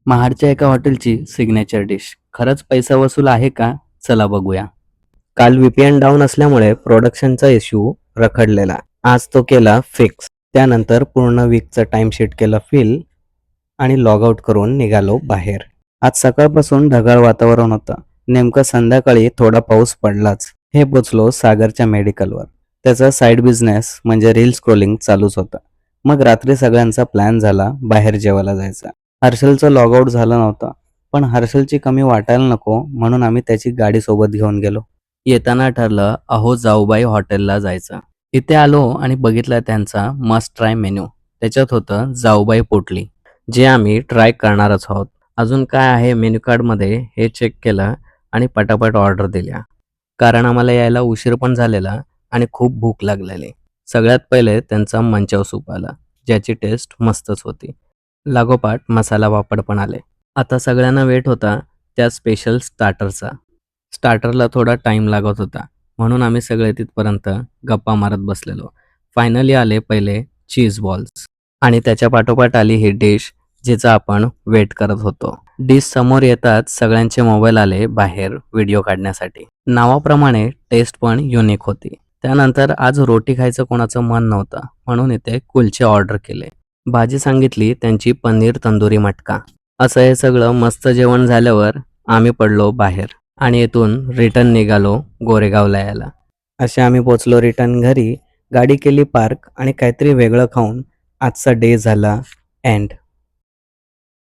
महाडच्या एका हॉटेलची signature dish खरंच पैसा वसूल आहे का? चला बघूया. काल VPN डाऊन असल्यामुळे प्रोडक्शनचा इश्यू रखडलेला. आज तो केला फिक्स. त्यानंतर पूर्ण वीकचं टाइमशीट केलं फिल आणि लॉग आउट करून निघालो बाहेर. आज सकाळपासून ढगाळ वातावरण होतं. नेमकं संध्याकाळी थोडा पाऊस पडलाच. हे पोचलो सागरच्या मेडिकलवर. त्याचा साईड बिझनेस म्हणजे रील स्क्रोलिंग चालूच होता. मग रात्री सगळ्यांचा प्लॅन झाला बाहेर जेवायला जायचा. हर्षलचं लॉग आउट झालं नव्हतं, पण हर्षलची कमी वाटायला नको म्हणून आम्ही त्याची गाडी सोबत घेऊन गेलो. येताना ठरलं अहो जाऊबाई हॉटेलला जायचं. इथे आलो आणि बघितलं त्यांचा मस्ट ट्राय मेन्यू. त्याच्यात होतं जाऊबाई पोटली, जे आम्ही ट्राय करणारच आहोत. अजून काय आहे मेन्यू कार्डमध्ये हे चेक केलं आणि पटापट ऑर्डर दिल्या. कारण आम्हाला यायला उशीर पण झालेला आणि खूप भूक लागलेली. सगळ्यात पहिले त्यांचा मंचाव सूप आला, ज्याची टेस्ट मस्तच होती. लागोपाठ मसाला पापड पण आले. आता सगळ्यांना वेट होता त्या स्पेशल स्टार्टरचा. स्टार्टरला थोडा टाईम लागत होता म्हणून आम्ही सगळे तिथपर्यंत गप्पा मारत बसलेलो. फायनली आले पहिले चीज बॉल्स आणि त्याच्या पाठोपाठ आली ही डिश जिचा आपण वेट करत होतो. डिश समोर येताच सगळ्यांचे मोबाईल आले बाहेर व्हिडिओ काढण्यासाठी. नावाप्रमाणे टेस्ट पण युनिक होती. त्यानंतर आज रोटी खायचं कोणाचं मन नव्हतं म्हणून इथे कुलचे ऑर्डर केले. भाजी सांगितली त्यांची पनीर तंदुरी मटका. असं हे सगळं मस्त जेवण झाल्यावर आम्ही पडलो बाहेर आणि इथून रिटर्न निघालो गोरेगावला यायला. असे आम्ही पोचलो रिटर्न घरी. गाडी केली पार्क आणि काहीतरी वेगळं खाऊन आजचा डे झाला एंड.